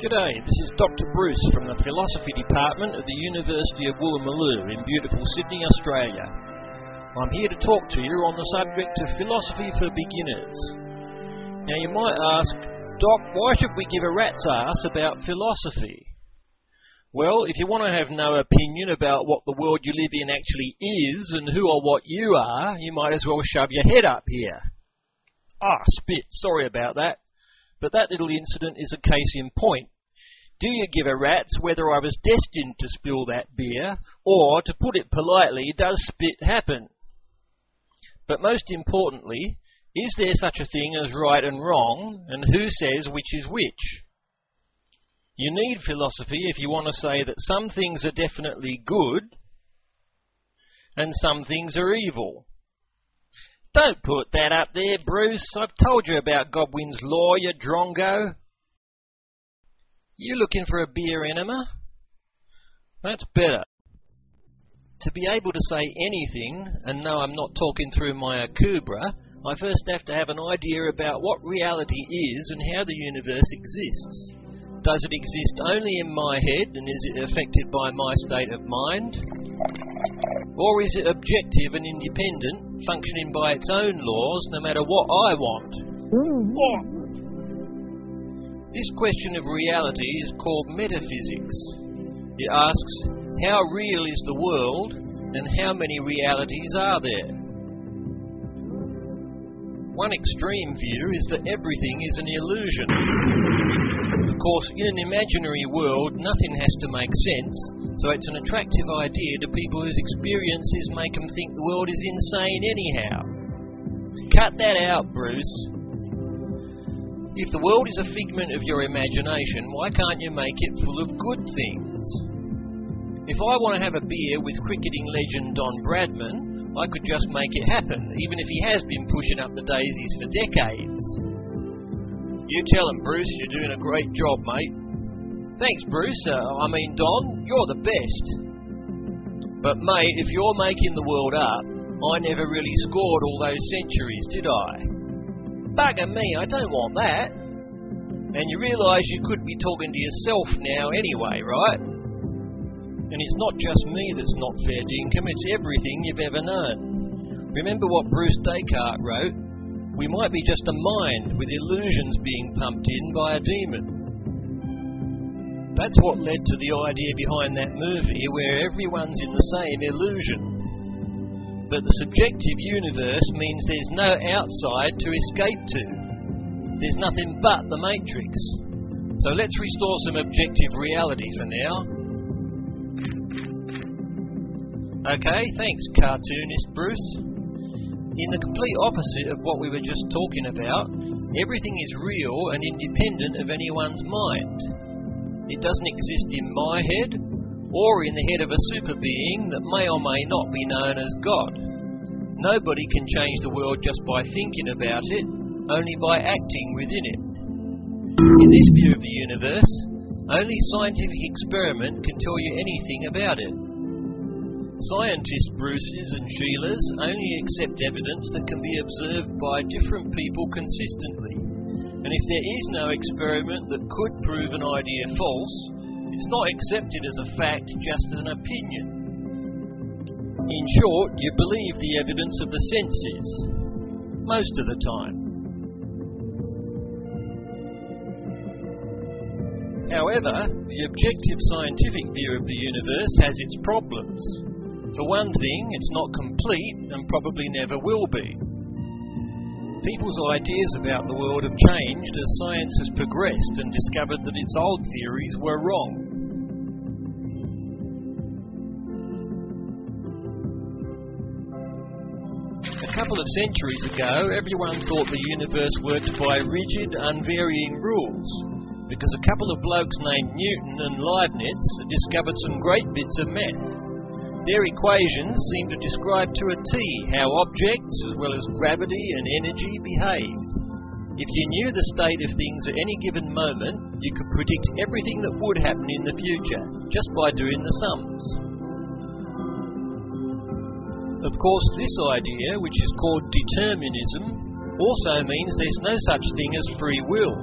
G'day, this is Dr. Bruce from the Philosophy Department of the University of Wooloomooloo in beautiful Sydney, Australia. I'm here to talk to you on the subject of philosophy for beginners. Now you might ask, Doc, why should we give a rat's ass about philosophy? Well, if you want to have no opinion about what the world you live in actually is and who or what you are, you might as well shove your head up here. Spit, sorry about that. But that little incident is a case in point. Do you give a rat's whether I was destined to spill that beer, or, to put it politely, does spit happen? But most importantly, is there such a thing as right and wrong, and who says which is which? You need philosophy if you want to say that some things are definitely good, and some things are evil. Don't put that up there, Bruce. I've told you about Godwin's law, you drongo. You looking for a beer enema? That's better. To be able to say anything, and no, I'm not talking through my akubra, I first have to have an idea about what reality is and how the universe exists. Does it exist only in my head, and is it affected by my state of mind? Or is it objective and independent, functioning by its own laws, no matter what I want? This question of reality is called metaphysics. It asks, how real is the world, and how many realities are there? One extreme view is that everything is an illusion. Of course, in an imaginary world, nothing has to make sense, so it's an attractive idea to people whose experiences make them think the world is insane anyhow. Cut that out, Bruce. If the world is a figment of your imagination, why can't you make it full of good things? If I want to have a beer with cricketing legend Don Bradman, I could just make it happen, even if he has been pushing up the daisies for decades. You tell him, Bruce, you're doing a great job, mate. Thanks, Bruce. Don, you're the best. But, mate, if you're making the world up, I never really scored all those centuries, did I? Bugger me, I don't want that. And you realise you could be talking to yourself now anyway, right? And it's not just me that's not fair dinkum, it's everything you've ever known. Remember what Bruce Descartes wrote? We might be just a mind with illusions being pumped in by a demon. That's what led to the idea behind that movie where everyone's in the same illusion. But the subjective universe means there's no outside to escape to. There's nothing but the matrix. So let's restore some objective reality for now. Okay, thanks, cartoonist Bruce. In the complete opposite of what we were just talking about, everything is real and independent of anyone's mind. It doesn't exist in my head, or in the head of a super being that may or may not be known as God. Nobody can change the world just by thinking about it, only by acting within it. In this view of the universe, only scientific experiment can tell you anything about it. Scientists Bruces and Sheilas only accept evidence that can be observed by different people consistently. And if there is no experiment that could prove an idea false, it's not accepted as a fact, just as an opinion. In short, you believe the evidence of the senses, most of the time. However, the objective scientific view of the universe has its problems. For one thing, it's not complete and probably never will be. People's ideas about the world have changed as science has progressed and discovered that its old theories were wrong. A couple of centuries ago, everyone thought the universe worked by rigid, unvarying rules, because a couple of blokes named Newton and Leibniz had discovered some great bits of math. Their equations seem to describe to a T how objects, as well as gravity and energy, behaved. If you knew the state of things at any given moment, you could predict everything that would happen in the future, just by doing the sums. Of course, this idea, which is called determinism, also means there's no such thing as free will.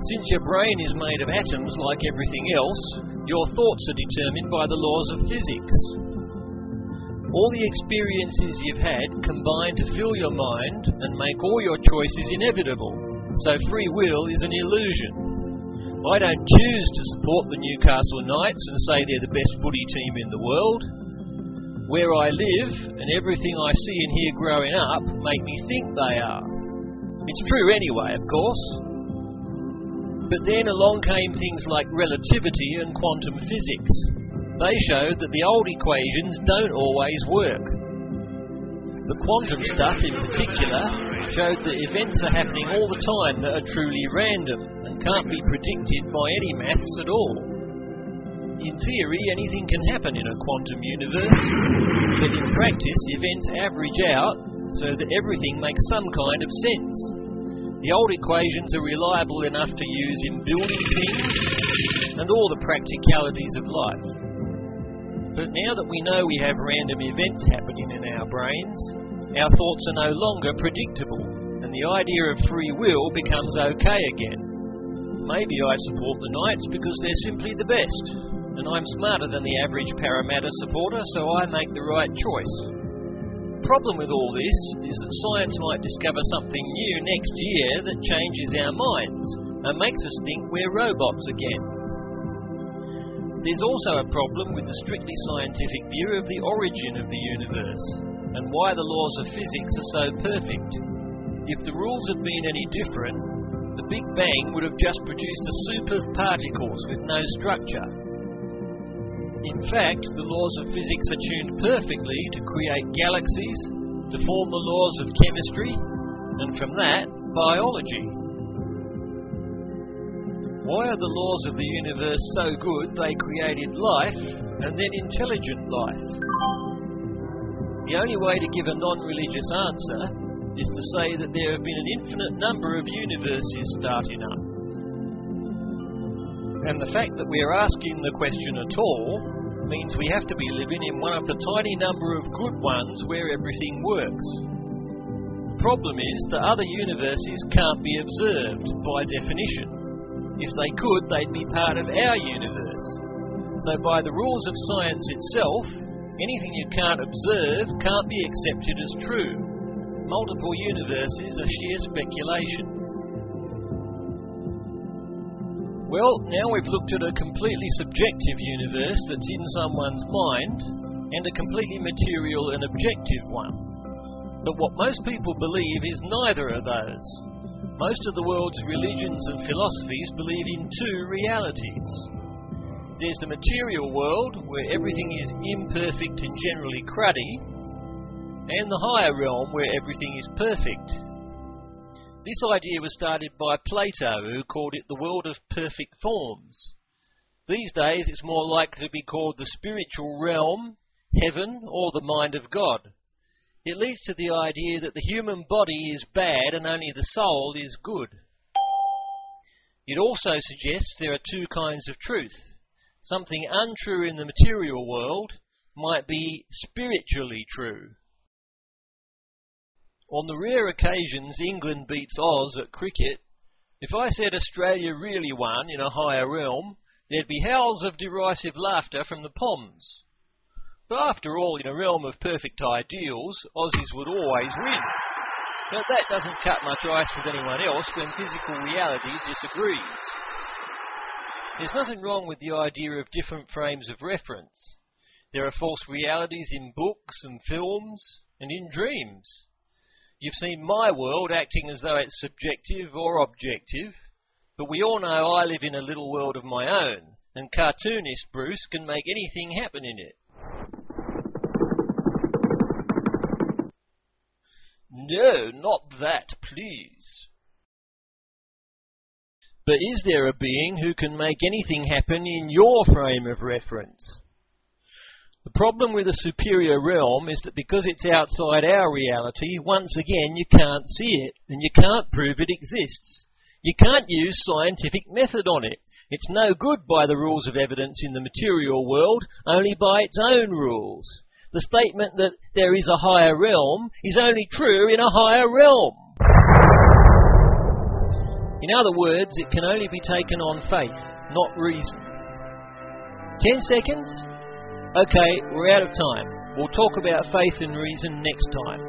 Since your brain is made of atoms like everything else, your thoughts are determined by the laws of physics. All the experiences you've had combine to fill your mind and make all your choices inevitable, so free will is an illusion. I don't choose to support the Newcastle Knights and say they're the best footy team in the world. Where I live and everything I see and hear growing up make me think they are. It's true anyway, of course. But then along came things like relativity and quantum physics. They showed that the old equations don't always work. The quantum stuff in particular showed that events are happening all the time that are truly random and can't be predicted by any maths at all. In theory, anything can happen in a quantum universe, but in practice events average out so that everything makes some kind of sense. The old equations are reliable enough to use in building things and all the practicalities of life. But now that we know we have random events happening in our brains, our thoughts are no longer predictable, and the idea of free will becomes okay again. Maybe I support the Knights because they're simply the best, and I'm smarter than the average Parramatta supporter, so I make the right choice. The problem with all this is that science might discover something new next year that changes our minds and makes us think we're robots again. There's also a problem with the strictly scientific view of the origin of the universe and why the laws of physics are so perfect. If the rules had been any different, the Big Bang would have just produced a soup of particles with no structure. In fact, the laws of physics are tuned perfectly to create galaxies, to form the laws of chemistry, and from that, biology. Why are the laws of the universe so good they created life, and then intelligent life? The only way to give a non-religious answer is to say that there have been an infinite number of universes starting up. And the fact that we are asking the question at all means we have to be living in one of the tiny number of good ones where everything works. The problem is that other universes can't be observed by definition. If they could, they'd be part of our universe. So by the rules of science itself, anything you can't observe can't be accepted as true. Multiple universes are sheer speculation. Well, now we've looked at a completely subjective universe that's in someone's mind, and a completely material and objective one. But what most people believe is neither of those. Most of the world's religions and philosophies believe in two realities. There's the material world, where everything is imperfect and generally cruddy, and the higher realm, where everything is perfect. This idea was started by Plato, who called it the world of perfect forms. These days it's more likely to be called the spiritual realm, heaven, or the mind of God. It leads to the idea that the human body is bad and only the soul is good. It also suggests there are two kinds of truth. Something untrue in the material world might be spiritually true. On the rare occasions England beats Oz at cricket, if I said Australia really won in a higher realm, there'd be howls of derisive laughter from the Poms. But after all, in a realm of perfect ideals, Aussies would always win. But that doesn't cut much ice with anyone else when physical reality disagrees. There's nothing wrong with the idea of different frames of reference. There are false realities in books and films and in dreams. You've seen my world acting as though it's subjective or objective, but we all know I live in a little world of my own, and cartoonist Bruce can make anything happen in it. No, not that, please. But is there a being who can make anything happen in your frame of reference? The problem with a superior realm is that because it's outside our reality, once again you can't see it, and you can't prove it exists. You can't use scientific method on it. It's no good by the rules of evidence in the material world, only by its own rules. The statement that there is a higher realm is only true in a higher realm. In other words, it can only be taken on faith, not reason. 10 seconds? Okay, we're out of time. We'll talk about faith and reason next time.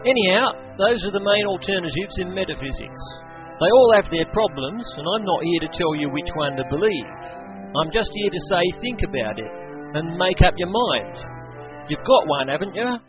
Anyhow, those are the main alternatives in metaphysics. They all have their problems, and I'm not here to tell you which one to believe. I'm just here to say think about it, and make up your mind. You've got one, haven't you?